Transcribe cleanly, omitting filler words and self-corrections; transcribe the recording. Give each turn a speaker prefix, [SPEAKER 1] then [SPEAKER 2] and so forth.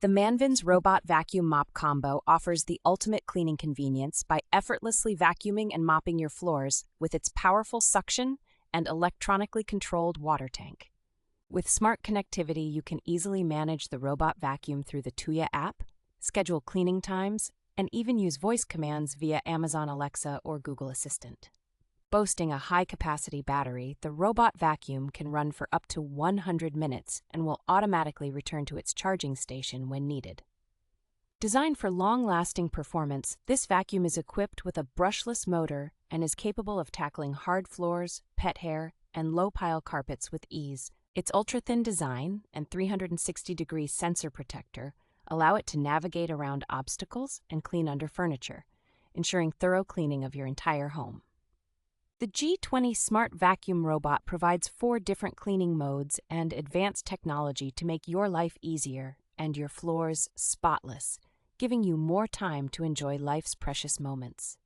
[SPEAKER 1] The MANVINS robot vacuum mop combo offers the ultimate cleaning convenience by effortlessly vacuuming and mopping your floors with its powerful suction and electronically controlled water tank. With smart connectivity, you can easily manage the robot vacuum through the Tuya app, schedule cleaning times, and even use voice commands via Amazon Alexa or Google Assistant. Boasting a high-capacity battery, the robot vacuum can run for up to 100 minutes and will automatically return to its charging station when needed. Designed for long-lasting performance, this vacuum is equipped with a brushless motor and is capable of tackling hard floors, pet hair, and low-pile carpets with ease. Its ultra-thin design and 360-degree sensor protector allow it to navigate around obstacles and clean under furniture, ensuring thorough cleaning of your entire home. The G20 Smart Vacuum Robot provides 4 different cleaning modes and advanced technology to make your life easier and your floors spotless, giving you more time to enjoy life's precious moments.